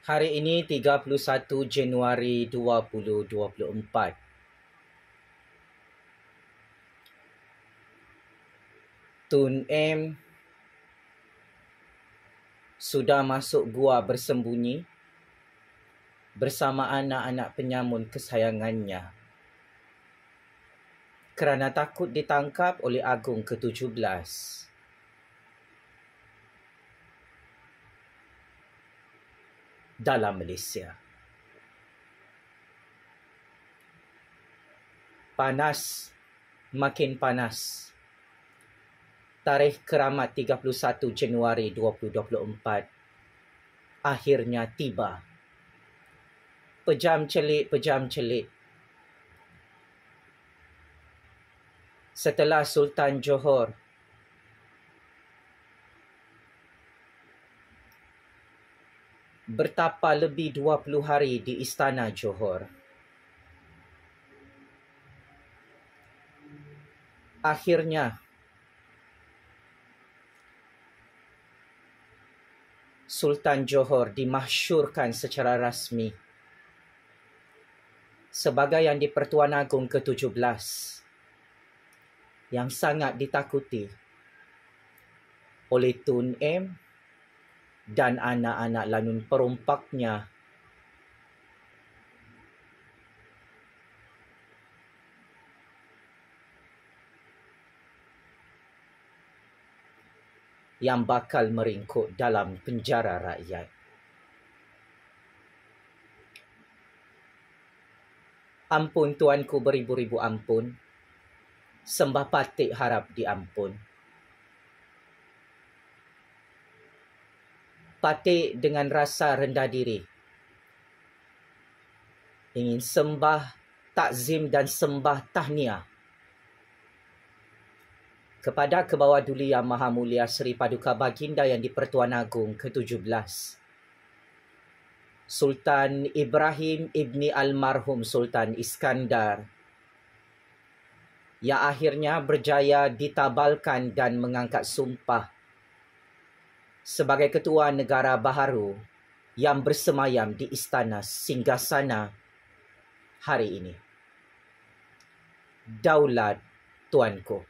Hari ini 31 Januari 2024. Tun M sudah masuk gua bersembunyi bersama anak-anak penyamun kesayangannya kerana takut ditangkap oleh Agong ke-17. Dalam Malaysia. Panas, makin panas. Tarikh keramat 31 Januari 2024 akhirnya tiba. Pejam celik. Setelah Sultan Johor bertapa lebih 20 hari di Istana Johor, akhirnya Sultan Johor dimahsyurkan secara rasmi sebagai Yang di-Pertuan Agong ke-17 yang sangat ditakuti oleh Tun M dan anak-anak lanun perompaknya yang bakal meringkuk dalam penjara rakyat. Ampun tuanku beribu-ribu ampun, sembah patik harap diampun. Patik dengan rasa rendah diri ingin sembah takzim dan sembah tahniah kepada Kebawah-Duli Yang Maha Mulia Seri Paduka Baginda Yang di-Pertuan Agong ke-17 Sultan Ibrahim Ibni Almarhum Sultan Iskandar, yang akhirnya berjaya ditabalkan dan mengangkat sumpah sebagai Ketua Negara Baharu yang bersemayam di Istana Singgasana hari ini. Daulat tuanku.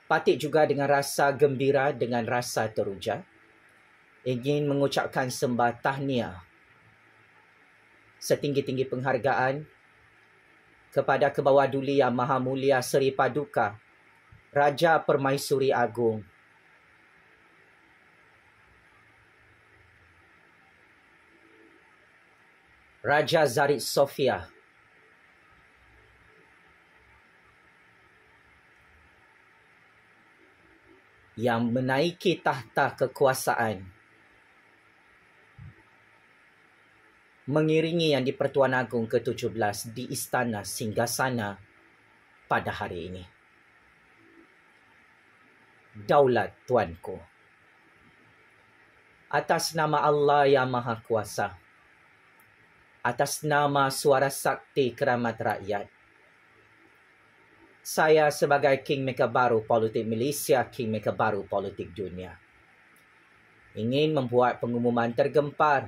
Patik juga dengan rasa gembira, dengan rasa teruja, ingin mengucapkan sembah tahniah setinggi-tinggi penghargaan kepada Kebawah-Duli Yang Maha Mulia Seri Paduka Raja Permaisuri Agong Raja Zarid Sofia yang menaiki tahta kekuasaan mengiringi Yang di-Pertuan Agong ke-17 di Istana Singgasana pada hari ini. Daulat tuanku. Atas nama Allah Yang Maha Kuasa, atas nama Suara Sakti Keramat Rakyat, saya sebagai Kingmaker baru politik Malaysia, Kingmaker baru politik dunia, ingin membuat pengumuman tergempar.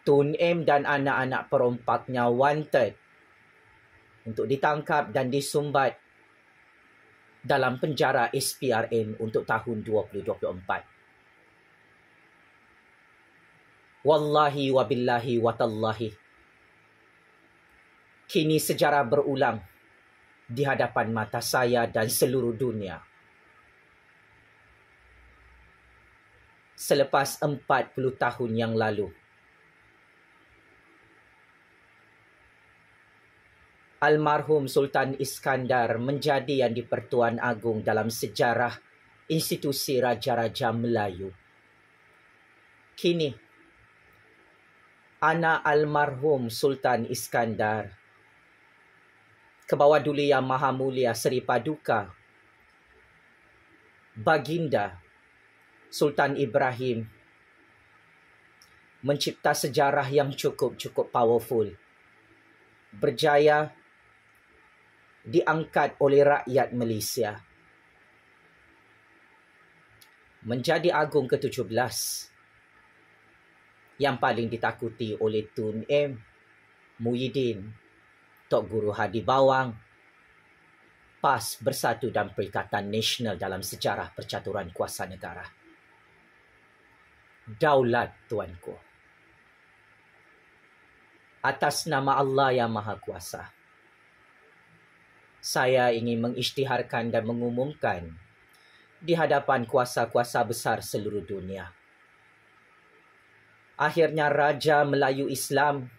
Tun M dan anak-anak perompaknya wanted untuk ditangkap dan disumbat dalam penjara SPRM untuk tahun 2024. Wallahi wabillahi watallahi, kini sejarah berulang di hadapan mata saya dan seluruh dunia. Selepas 40 tahun yang lalu, Almarhum Sultan Iskandar menjadi Yang di-Pertuan Agong dalam sejarah institusi Raja-Raja Melayu. Kini, anak almarhum Sultan Iskandar, Kebawah-Duli Yang Maha Mulia Seri Paduka Baginda Sultan Ibrahim mencipta sejarah yang cukup powerful, berjaya diangkat oleh rakyat Malaysia menjadi agung ke-17 yang paling ditakuti oleh Tun M, Muhyiddin, Tok Guru Hadi Bawang, PAS Bersatu dan Perikatan Nasional dalam sejarah percaturan kuasa negara. Daulat, tuanku. Atas nama Allah yang Maha Kuasa, saya ingin mengisytiharkan dan mengumumkan di hadapan kuasa-kuasa besar seluruh dunia. Akhirnya Raja Melayu Islam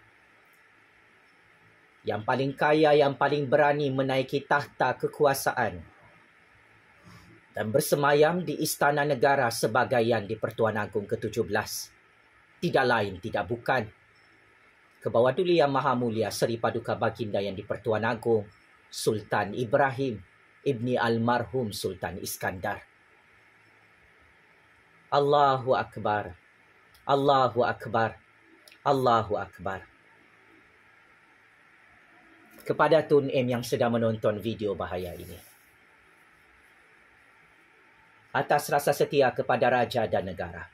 yang paling kaya, yang paling berani menaiki takhta kekuasaan dan bersemayam di Istana Negara Sebagaian di Pertuan Agong ke-17. Tidak lain, tidak bukan, Kebawah Duli Yang Maha Mulia Seri Paduka Baginda yang di Pertuan Agong, Sultan Ibrahim Ibni Almarhum Sultan Iskandar. Allahu Akbar, Allahu Akbar, Allahu Akbar. Kepada Tun M yang sedang menonton video bahaya ini, atas rasa setia kepada Raja dan Negara,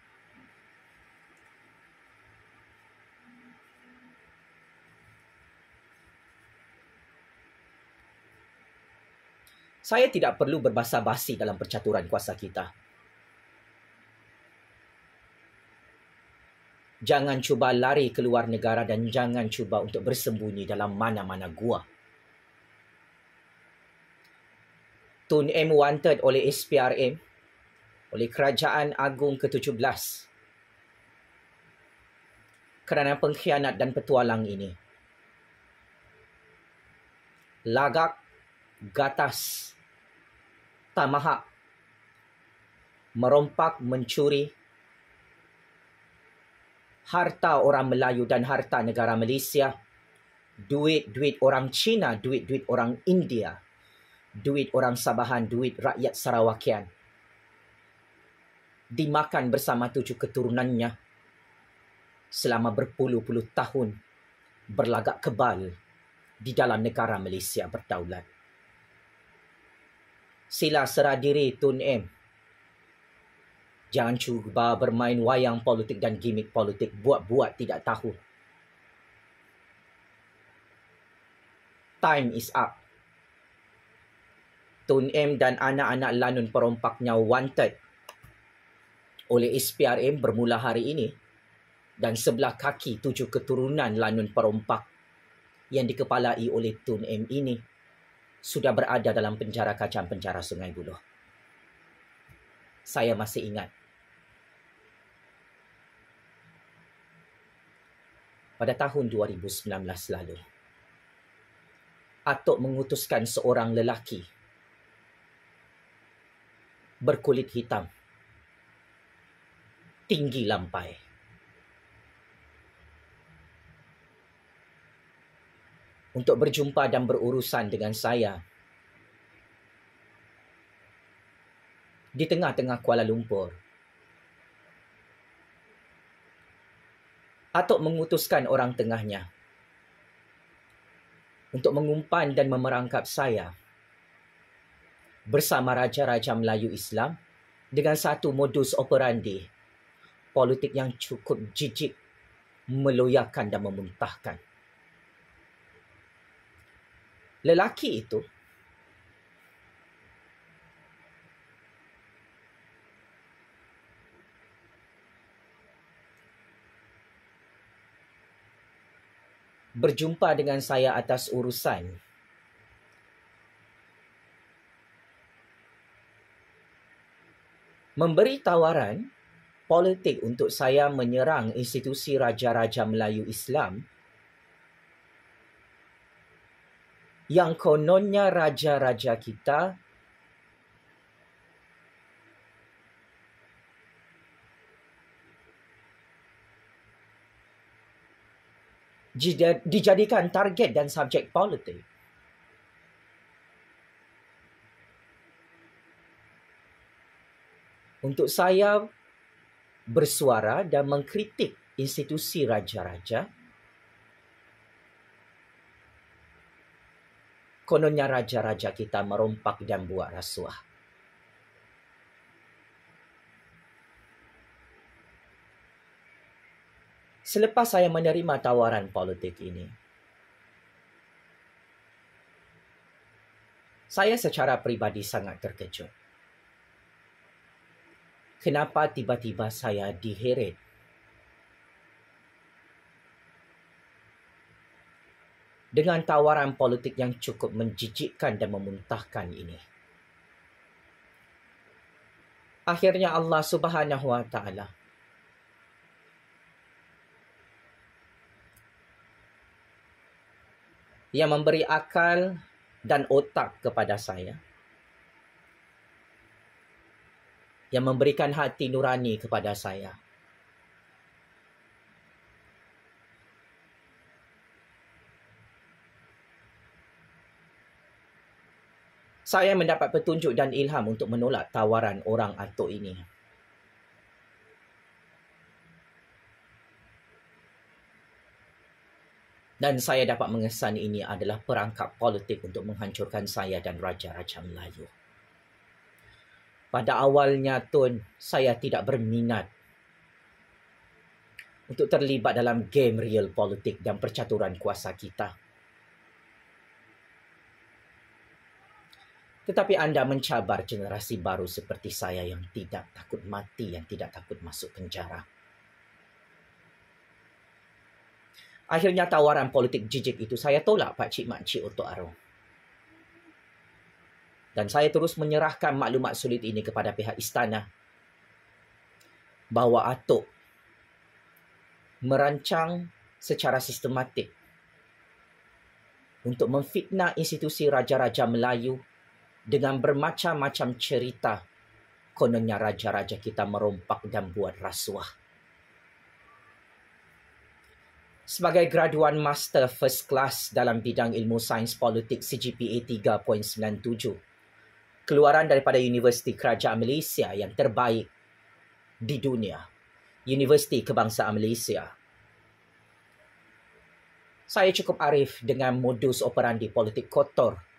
saya tidak perlu berbasa-basi dalam percaturan kuasa kita. Jangan cuba lari keluar negara dan jangan cuba untuk bersembunyi dalam mana-mana gua. Tun M wanted oleh SPRM, oleh Kerajaan Agung ke-17 kerana pengkhianat dan petualang ini. Lagak, gatas, tamahak, merompak, mencuri harta orang Melayu dan harta negara Malaysia, duit-duit orang Cina, duit-duit orang India, duit orang Sabahan, duit rakyat Sarawakian, dimakan bersama 7 keturunannya selama berpuluh-puluh tahun berlagak kebal di dalam negara Malaysia berdaulat. Sila serah diri Tun M. Jangan cuba bermain wayang politik dan gimik politik, buat-buat tidak tahu. Time is up. Tun M dan anak-anak lanun perompaknya wanted oleh SPRM bermula hari ini, dan sebelah kaki 7 keturunan lanun perompak yang dikepalai oleh Tun M ini sudah berada dalam penjara kacang penjara Sungai Buloh. Saya masih ingat pada tahun 2019 lalu, Atok mengutuskan seorang lelaki berkulit hitam, tinggi lampai, untuk berjumpa dan berurusan dengan saya di tengah-tengah Kuala Lumpur. Atok mengutuskan orang tengahnya untuk mengumpan dan memerangkap saya bersama Raja-Raja Melayu Islam dengan satu modus operandi politik yang cukup jijik, meloyakan dan memuntahkan. Lelaki itu berjumpa dengan saya atas urusan memberi tawaran politik untuk saya menyerang institusi Raja-Raja Melayu Islam yang kononnya raja-raja kita dijadikan target dan subjek politik. Untuk saya bersuara dan mengkritik institusi raja-raja, kononnya raja-raja kita merompak dan buat rasuah. Selepas saya menerima tawaran politik ini, saya secara peribadi sangat terkejut. Kenapa tiba-tiba saya diheret dengan tawaran politik yang cukup menjijikkan dan memuntahkan ini? Akhirnya Allah Subhanahu Wa Taala yang memberi akal dan otak kepada saya, yang memberikan hati nurani kepada saya, saya mendapat petunjuk dan ilham untuk menolak tawaran orang atuk ini. Dan saya dapat mengesan ini adalah perangkap politik untuk menghancurkan saya dan Raja-Raja Melayu. Pada awalnya, Tun, saya tidak berminat untuk terlibat dalam game real politik dan percaturan kuasa kita. Tetapi anda mencabar generasi baru seperti saya yang tidak takut mati, yang tidak takut masuk penjara. Akhirnya tawaran politik jijik itu saya tolak, Pak Cik Mak Cik Otok Arong. Dan saya terus menyerahkan maklumat sulit ini kepada pihak istana bahawa atuk merancang secara sistematik untuk memfitnah institusi Raja-Raja Melayu dengan bermacam-macam cerita. Kononnya raja-raja kita merompak dan buat rasuah. Sebagai graduan Master First Class dalam bidang ilmu sains politik CGPA 3.97, keluaran daripada Universiti Kerajaan Malaysia yang terbaik di dunia, Universiti Kebangsaan Malaysia, saya cukup arif dengan modus operandi politik kotor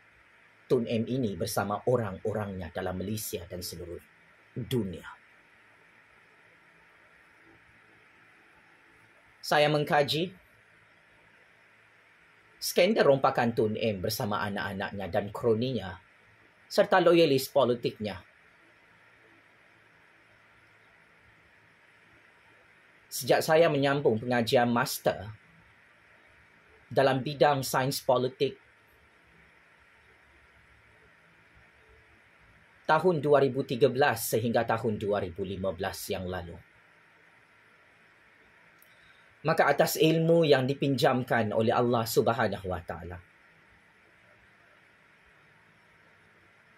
Tun M ini bersama orang-orangnya dalam Malaysia dan seluruh dunia. Saya mengkaji skandal rompakan Tun M bersama anak-anaknya dan kroninya serta loyalis politiknya. Sejak saya menyambung pengajian master dalam bidang sains politik tahun 2013 sehingga tahun 2015 yang lalu, maka atas ilmu yang dipinjamkan oleh Allah Subhanahu Wa Taala,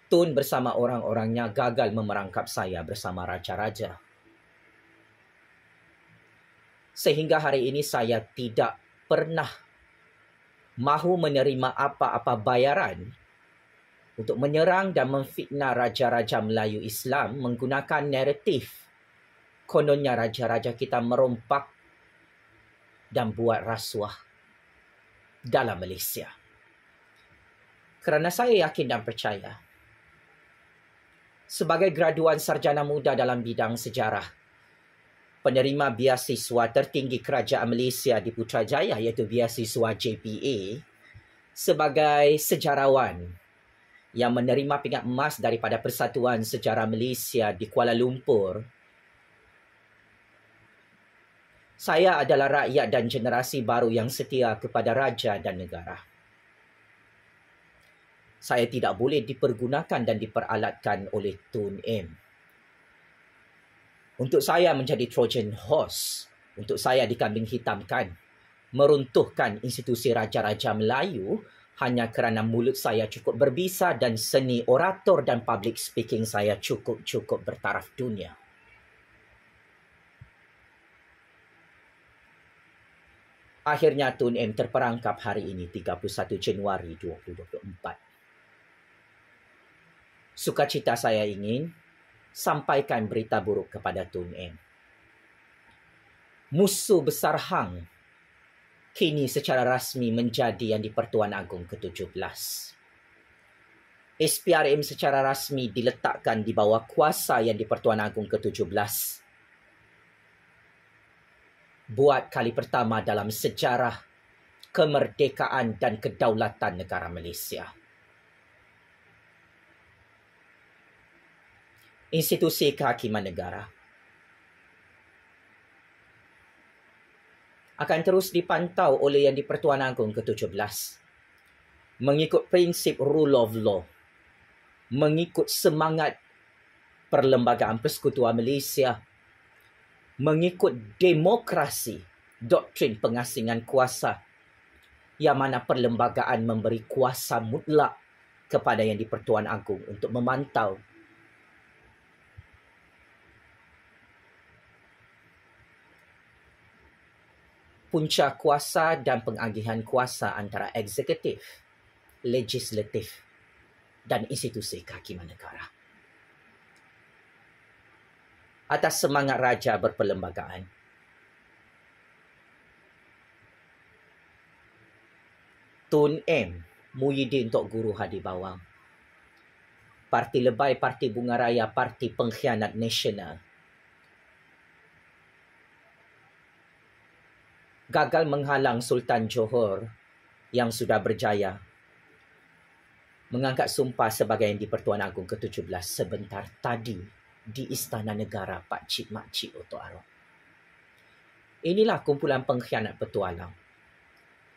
Tun bersama orang-orangnya gagal memerangkap saya bersama raja-raja. Sehingga hari ini saya tidak pernah mahu menerima apa-apa bayaran untuk menyerang dan memfitnah raja-raja Melayu Islam menggunakan naratif kononnya raja-raja kita merompak dan buat rasuah dalam Malaysia. Kerana saya yakin dan percaya, sebagai graduan sarjana muda dalam bidang sejarah, penerima beasiswa tertinggi Kerajaan Malaysia di Putrajaya iaitu beasiswa JPA, sebagai sejarawan yang menerima pingat emas daripada Persatuan Sejarah Malaysia di Kuala Lumpur, saya adalah rakyat dan generasi baru yang setia kepada raja dan negara. Saya tidak boleh dipergunakan dan diperalatkan oleh Tun M untuk saya menjadi Trojan horse, untuk saya dikambing hitamkan, meruntuhkan institusi Raja-Raja Melayu hanya kerana mulut saya cukup berbisa dan seni orator dan public speaking saya cukup bertaraf dunia. Akhirnya Tun M terperangkap hari ini 31 Januari 2024. Sukacita saya ingin sampaikan berita buruk kepada Tun M. Musuh besar Hang kini secara rasmi menjadi Yang di-Pertuan Agong ke-17. SPRM secara rasmi diletakkan di bawah kuasa Yang di-Pertuan Agong ke-17. buat kali pertama dalam sejarah kemerdekaan dan kedaulatan negara Malaysia. Institusi kehakiman negara akan terus dipantau oleh Yang di-Pertuan Agong ke-17 mengikut prinsip rule of law, mengikut semangat Perlembagaan Persekutuan Malaysia, mengikut demokrasi, doktrin pengasingan kuasa, yang mana perlembagaan memberi kuasa mutlak kepada Yang di-Pertuan Agong untuk memantau punca kuasa dan pengagihan kuasa antara eksekutif, legislatif dan institusi kehakiman negara. Atas semangat raja berperlembagaan, Tun M. Muhyiddin Tok Guru Hadi Bawang, Parti Lebay, Parti Bunga Raya, Parti Pengkhianat Nasional, gagal menghalang Sultan Johor yang sudah berjaya mengangkat sumpah sebagai Yang di-Pertuan Agong ke-17 sebentar tadi di Istana Negara Pak Cik Mak Cik Oto Arok. Inilah kumpulan pengkhianat petualang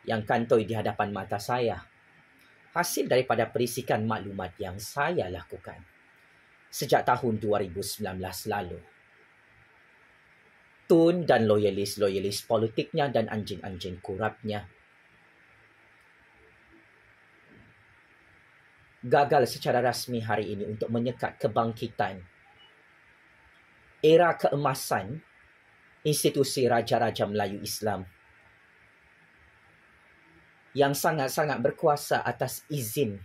yang kantoi di hadapan mata saya, hasil daripada perisikan maklumat yang saya lakukan sejak tahun 2019 lalu. Tun dan loyalis-loyalis politiknya dan anjing-anjing kurapnya gagal secara rasmi hari ini untuk menyekat kebangkitan era keemasan institusi Raja-Raja Melayu Islam yang sangat-sangat berkuasa atas izin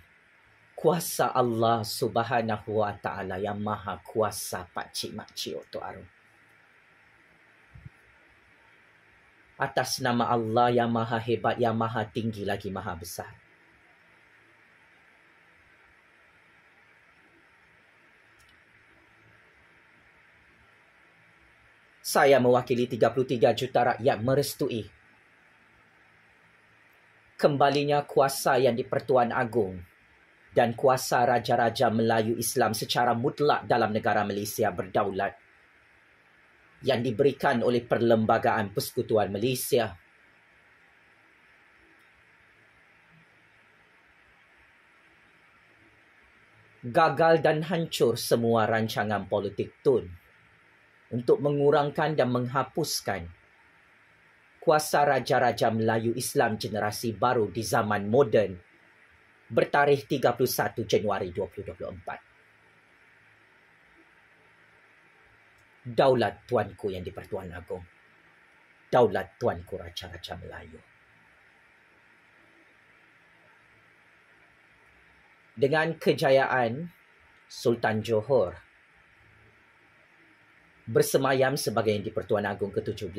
kuasa Allah Subhanahu Wa Taala yang Maha Kuasa Pak Cik Mak Cik Oto Arok. Atas nama Allah yang Maha Hebat, yang Maha Tinggi lagi Maha Besar. Saya mewakili 33 juta rakyat merestui kembalinya kuasa Yang di-Pertuan Agong dan kuasa Raja-Raja Melayu Islam secara mutlak dalam negara Malaysia berdaulat yang diberikan oleh Perlembagaan Persekutuan Malaysia. Gagal dan hancur semua rancangan politik Tun untuk mengurangkan dan menghapuskan kuasa Raja-Raja Melayu Islam generasi baru di zaman moden bertarikh 31 Januari 2024. Daulat Tuanku Yang di-Pertuan Agong, daulat Tuanku Raja-Raja Melayu. Dengan kejayaan Sultan Johor bersemayam sebagai Yang di-Pertuan Agong ke-17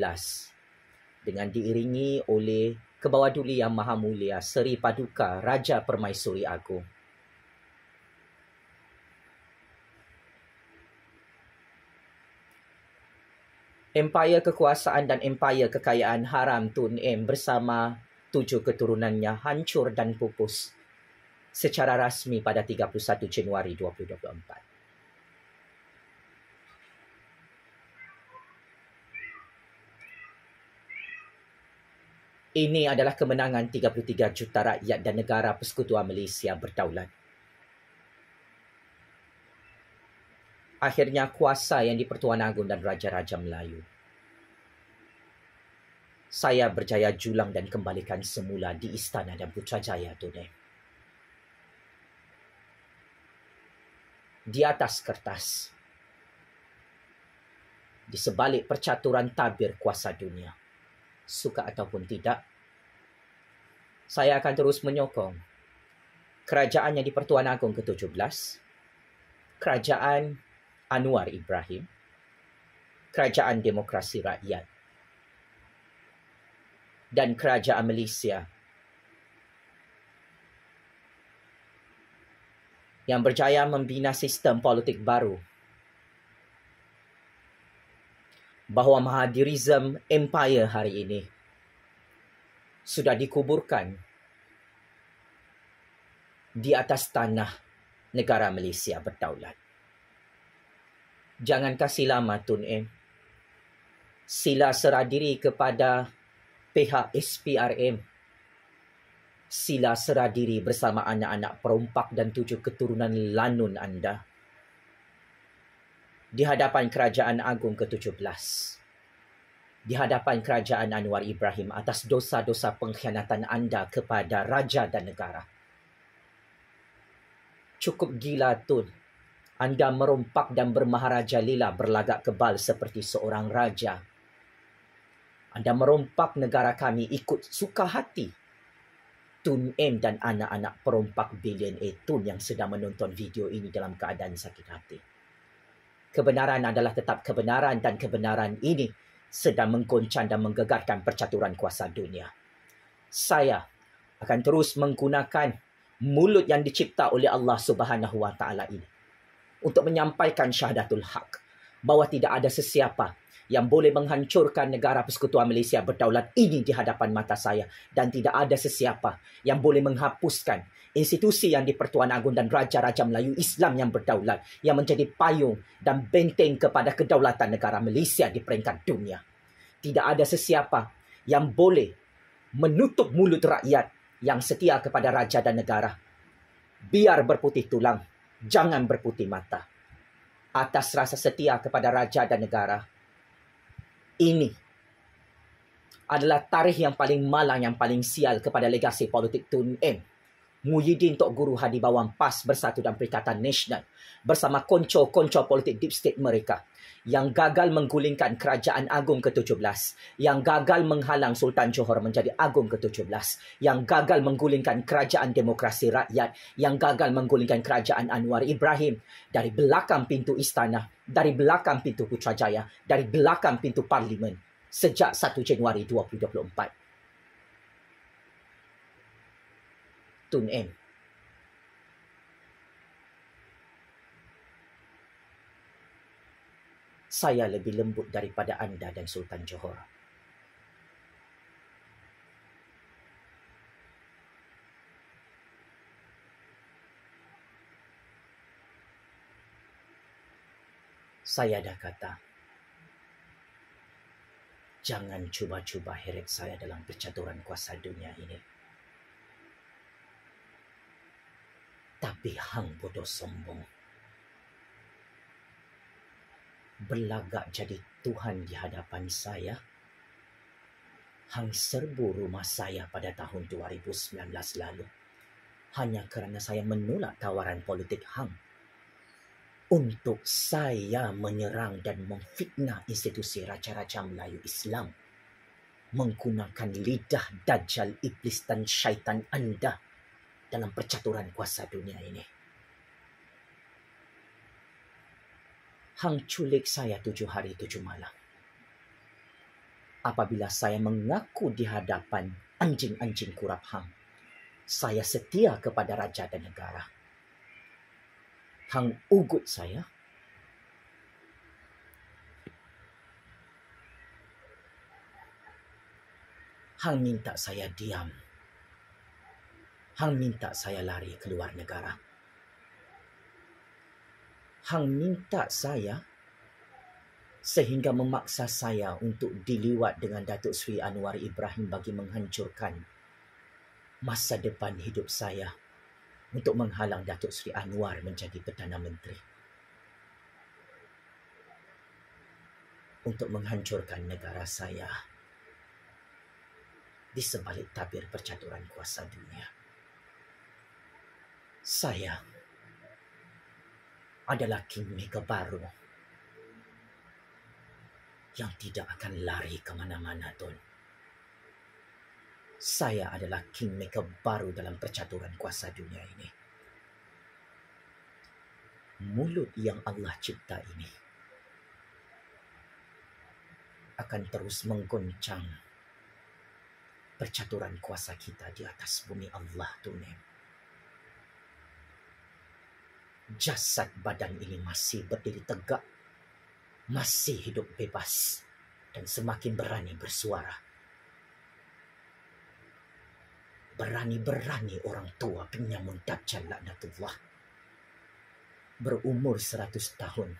dengan diiringi oleh Kebawah-Duli Yang Maha Mulia Seri Paduka Raja Permaisuri Agong. Empayar kekuasaan dan empayar kekayaan haram Tun M bersama 7 keturunannya hancur dan pupus secara rasmi pada 31 Januari 2024. Ini adalah kemenangan 33 juta rakyat dan negara Persekutuan Malaysia berdaulat. Akhirnya kuasa Yang di-Pertuan Agong dan Raja-Raja Melayu. Saya berjaya julang dan kembalikan semula di Istana dan Putrajaya Tun M. Di atas kertas, di sebalik percaturan tabir kuasa dunia, suka ataupun tidak, saya akan terus menyokong kerajaan Yang di-Pertuan Agong ke-17, kerajaan Anwar Ibrahim, kerajaan demokrasi rakyat, dan kerajaan Malaysia yang berjaya membina sistem politik baru bahawa Mahathiriism Empire hari ini sudah dikuburkan di atas tanah negara Malaysia berdaulat. Jangan kasih lama, Tun M. Sila serah diri kepada pihak SPRM. Sila serah diri bersama anak-anak perompak dan 7 keturunan lanun anda di hadapan Kerajaan Agung ke-17. Di hadapan Kerajaan Anwar Ibrahim atas dosa-dosa pengkhianatan anda kepada raja dan negara. Cukup gila, Tun. Anda merompak dan bermaharaja lila berlagak kebal seperti seorang raja. Anda merompak negara kami ikut suka hati. Tun M dan anak-anak perompak billionaire Tun yang sedang menonton video ini dalam keadaan sakit hati. Kebenaran adalah tetap kebenaran dan kebenaran ini sedang menggoncang dan menggegarkan percaturan kuasa dunia. Saya akan terus menggunakan mulut yang dicipta oleh Allah Subhanahu Wa Taala ini untuk menyampaikan syahadatul haq bahawa tidak ada sesiapa yang boleh menghancurkan negara Persekutuan Malaysia berdaulat ini di hadapan mata saya, dan tidak ada sesiapa yang boleh menghapuskan institusi yang di-Pertuan Agong dan Raja-Raja Melayu Islam yang berdaulat, yang menjadi payung dan benteng kepada kedaulatan negara Malaysia di peringkat dunia. Tidak ada sesiapa yang boleh menutup mulut rakyat yang setia kepada raja dan negara. Biar berputih tulang, jangan berputih mata. Atas rasa setia kepada raja dan negara, ini adalah tarikh yang paling malang, yang paling sial kepada legasi politik Tun M. Muhyiddin Tok Guru Hadi Bawang PAS Bersatu dan Perikatan Nasional bersama konco-konco politik deep state mereka yang gagal menggulingkan Kerajaan Agung ke-17, yang gagal menghalang Sultan Johor menjadi Agung ke-17, yang gagal menggulingkan Kerajaan Demokrasi Rakyat, yang gagal menggulingkan Kerajaan Anwar Ibrahim dari belakang pintu istana, dari belakang pintu Putrajaya, dari belakang pintu Parlimen sejak 1 Januari 2024. Tun M. Saya lebih lembut daripada anda dan Sultan Johor. Saya dah kata, jangan cuba-cuba heret saya dalam percaturan kuasa dunia ini. Tapi hang bodoh sombong, berlagak jadi Tuhan di hadapan saya. Hang serbu rumah saya pada tahun 2019 lalu hanya kerana saya menolak tawaran politik hang untuk saya menyerang dan memfitnah institusi Raja-Raja Melayu Islam menggunakan lidah dajjal, iblis dan syaitan anda dalam percaturan kuasa dunia ini. Hang culik saya 7 hari 7 malam. Apabila saya mengaku di hadapan anjing-anjing kurap hang, saya setia kepada raja dan negara. Hang ugut saya. Hang minta saya diam. Hang minta saya lari keluar negara. Hang minta saya sehingga memaksa saya untuk diliwat dengan Datuk Seri Anwar Ibrahim bagi menghancurkan masa depan hidup saya untuk menghalang Datuk Seri Anwar menjadi Perdana Menteri. Untuk menghancurkan negara saya di sebalik tabir percaturan kuasa dunia. Saya adalah kingmaker baru yang tidak akan lari ke mana-mana, Tun. Saya adalah kingmaker baru dalam percaturan kuasa dunia ini. Mulut yang Allah cipta ini akan terus menggoncang percaturan kuasa kita di atas bumi Allah, Tun. Jasad badan ini masih berdiri tegak, masih hidup bebas, dan semakin berani bersuara. Berani-berani orang tua penyamun Dajjal laknatullah berumur 100 tahun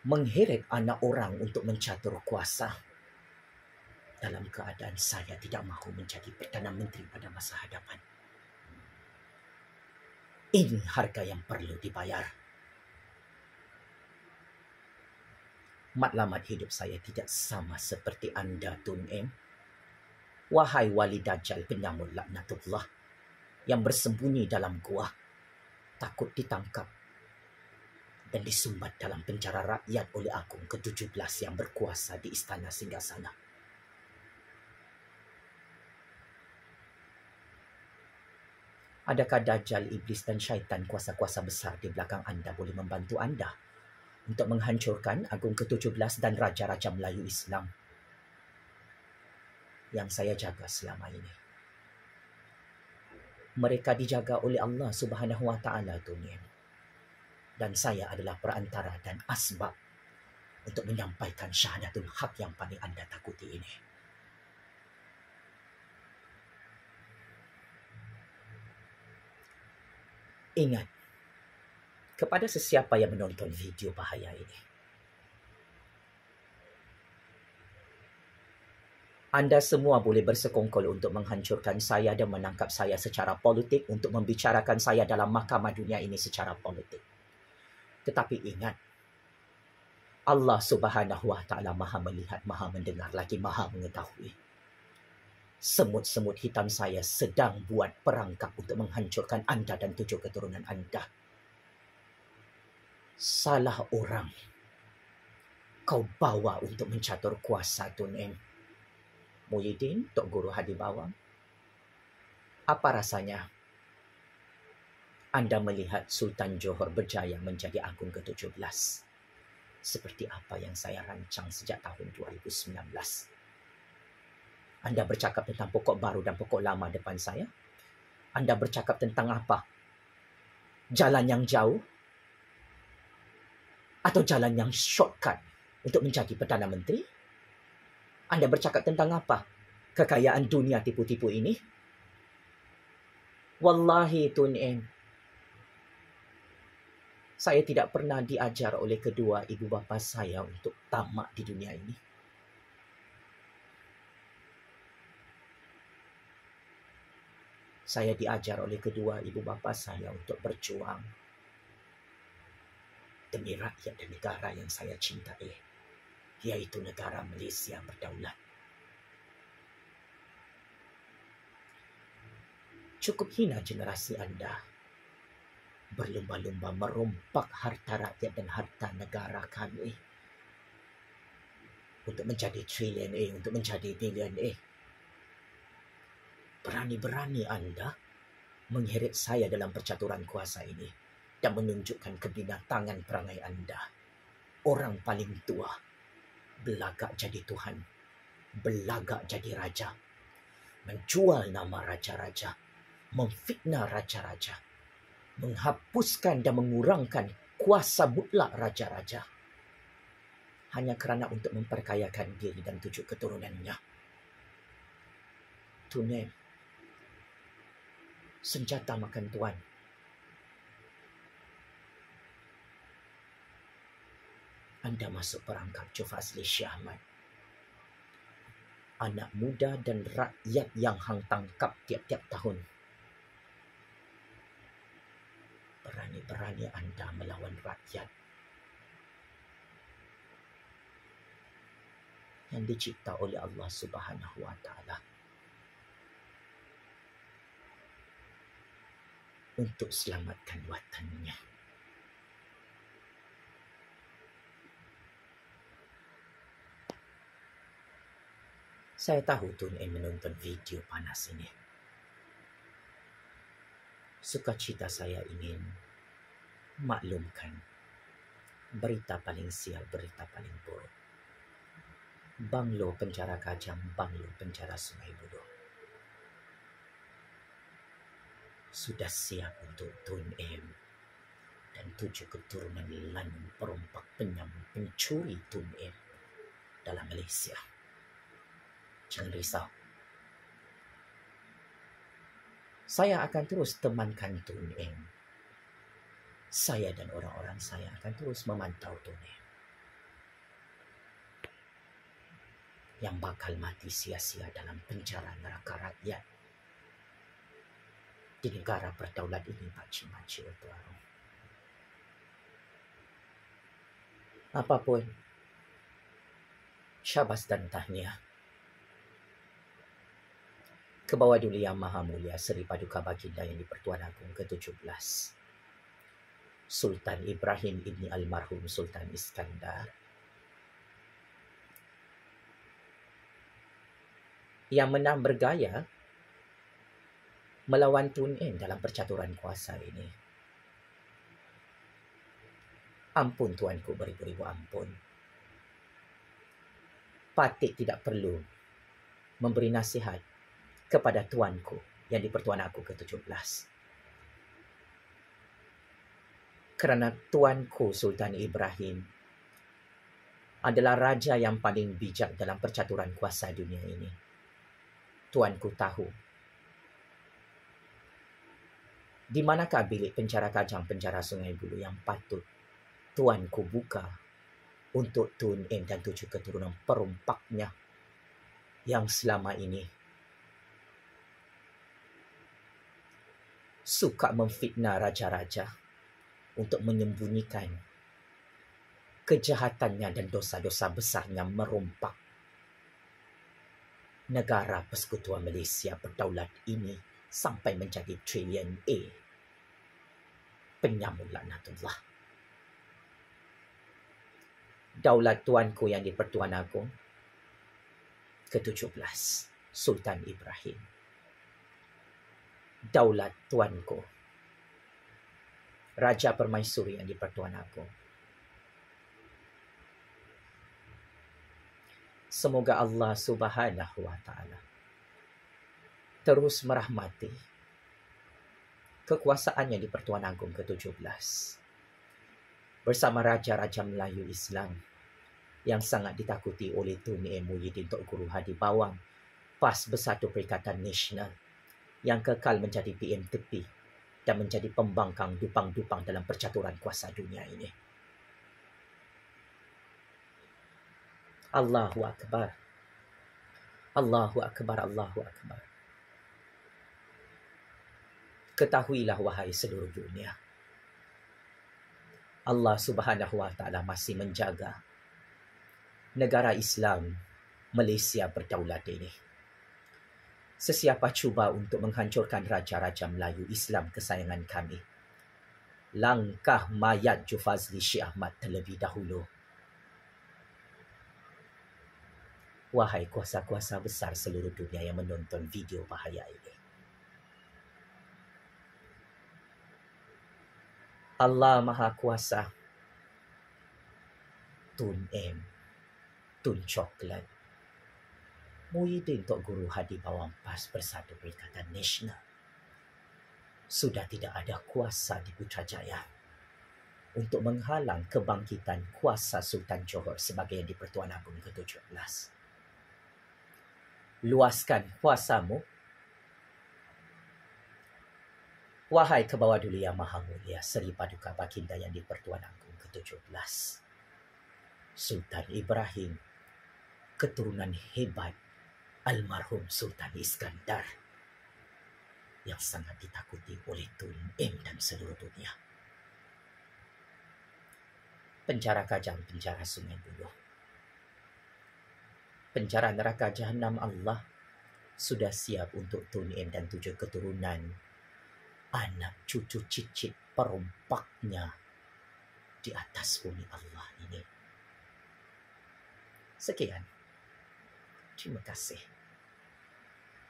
mengheret anak orang untuk mencatur kuasa dalam keadaan saya tidak mahu menjadi Perdana Menteri pada masa hadapan. Ini harga yang perlu dibayar. Matlamat hidup saya tidak sama seperti anda, Tun M. Wahai wali Dajjal penyamun laknatullah yang bersembunyi dalam gua, takut ditangkap dan disumbat dalam penjara rakyat oleh Agung ke-17 yang berkuasa di Istana Singgasana. Adakah Dajjal, Iblis dan Syaitan, kuasa-kuasa besar di belakang anda boleh membantu anda untuk menghancurkan Agung ke-17 dan Raja-Raja Melayu Islam yang saya jaga selama ini? Mereka dijaga oleh Allah Subhanahu Wa Taala, Tuan. Dan saya adalah perantara dan asbab untuk menyampaikan syahadatul haq yang paling anda takuti ini. Ingat, kepada sesiapa yang menonton video bahaya ini, anda semua boleh bersekongkol untuk menghancurkan saya dan menangkap saya secara politik, untuk membicarakan saya dalam mahkamah dunia ini secara politik. Tetapi ingat, Allah Subhanahu Wa Taala Maha melihat, Maha mendengar, lagi Maha mengetahui. Semut-semut hitam saya sedang buat perangkap untuk menghancurkan anda dan 7 keturunan anda. Salah orang kau bawa untuk mencatur kuasa, Tun M. Muhyiddin, Tok Guru Hadi Bawang. Apa rasanya anda melihat Sultan Johor berjaya menjadi Agung ke-17? Seperti apa yang saya rancang sejak tahun 2019. Anda bercakap tentang pokok baru dan pokok lama depan saya. Anda bercakap tentang apa? Jalan yang jauh? Atau jalan yang shortcut untuk menjadi Perdana Menteri? Anda bercakap tentang apa? Kekayaan dunia tipu-tipu ini? Wallahi, Tun M, saya tidak pernah diajar oleh kedua ibu bapa saya untuk tamak di dunia ini. Saya diajar oleh kedua ibu bapa saya untuk berjuang demi rakyat dan negara yang saya cintai, yaitu negara Malaysia berdaulat. Cukup hina generasi anda berlumba-lumba merompak harta rakyat dan harta negara kami untuk menjadi triliun A, untuk menjadi bilion A. Berani-berani anda mengheret saya dalam percaturan kuasa ini dan menunjukkan kebinatangan perangai anda. Orang paling tua belagak jadi Tuhan, belagak jadi raja, menjual nama raja-raja, memfitnah raja-raja, menghapuskan dan mengurangkan kuasa mutlak raja-raja hanya kerana untuk memperkayakan diri dan 7 keturunannya. Tun M, senjata makan tuan. Anda masuk perangkap Juf Azli Shah Ahmad, anak muda dan rakyat yang hang tangkap tiap-tiap tahun. Berani-berani anda melawan rakyat yang dicipta oleh Allah Subhanahu Wa Taala untuk selamatkan watannya. Saya tahu Tun M menonton video panas ini. Sukacita saya ingin maklumkan berita paling sial, berita paling buruk. Banglo penjara Kajang, Banglo penjara Sungai Buloh sudah siap untuk Tun M dan 7 keturunan Lan, perompak, penyamun, pencuri Tun M dalam Malaysia. Jangan risau. Saya akan terus temankan Tun Em. Saya dan orang-orang saya akan terus memantau Tun Em. Yang bakal mati sia-sia dalam penjara neraka rakyat di negara berdaulat ini, pakcik-pakcik tuan. Apapun, syabas dan tahniah ke bawah Duli Yang Maha Mulia Seri Paduka Baginda Yang di-Pertuan Agong ke-17, Sultan Ibrahim Ibni Almarhum Sultan Iskandar, yang menang bergaya melawan Tun Em dalam percaturan kuasa ini. Ampun tuanku, beribu-ribu ampun. Patik tidak perlu memberi nasihat kepada tuanku yang di-Pertuan Agong ke-17. Kerana tuanku Sultan Ibrahim adalah raja yang paling bijak dalam percaturan kuasa dunia ini. Tuanku tahu di manakah bilik penjara Kajang, penjara Sungai Buloh yang patut tuanku buka untuk Tun Em dan 7 keturunan perompaknya yang selama ini suka memfitnah raja-raja untuk menyembunyikan kejahatannya dan dosa-dosa besarnya merompak negara persekutuan Malaysia berdaulat ini sampai menjadi trilion A. Penyamun laknatullah. Daulat tuanku yang di-Pertuan Agong ke-17, Sultan Ibrahim. Daulat tuanku, Raja Permaisuri yang di-Pertuan Agong. Semoga Allah Subhanahu wa Ta'ala terus merahmati kekuasaannya di Pertuan Agong ke-17 bersama Raja-Raja Melayu Islam yang sangat ditakuti oleh Tun Em Muhyiddin Tok Guru Hadi Bawang, PAS Bersatu Perikatan Nasional yang kekal menjadi PM tepi dan menjadi pembangkang dupang-dupang dalam percaturan kuasa dunia ini. Allahu Akbar. Allahu Akbar, Allahu Akbar. Ketahuilah wahai seluruh dunia, Allah Subhanahu wa Ta'ala masih menjaga negara Islam Malaysia berdaulat ini. Sesiapa cuba untuk menghancurkan Raja-Raja Melayu Islam kesayangan kami, langkah mayat Jufazli Syekh Ahmad terlebih dahulu. Wahai kuasa-kuasa besar seluruh dunia yang menonton video bahaya ini, Allah Maha Kuasa, Tun Em, Tun Coklat, Muhyiddin Tok Guru Hadi Bawang, PAS Bersatu Perikatan Nasional, sudah tidak ada kuasa di Putrajaya untuk menghalang kebangkitan kuasa Sultan Johor sebagai yang di-Pertuan Agong ke-17. Luaskan kuasamu, wahai ke bawah Duli Yang Maha Mulia Seri Paduka Baginda yang di-Pertuan Agong ke-17, Sultan Ibrahim, keturunan hebat almarhum Sultan Iskandar yang sangat ditakuti oleh Tun Em dan seluruh dunia. Penjara Kajang, penjara Sungai Buloh, penjara neraka Jahanam Allah sudah siap untuk Tun Em dan 7 keturunan anak cucu cicit perompaknya di atas bumi Allah ini. Sekian. Terima kasih.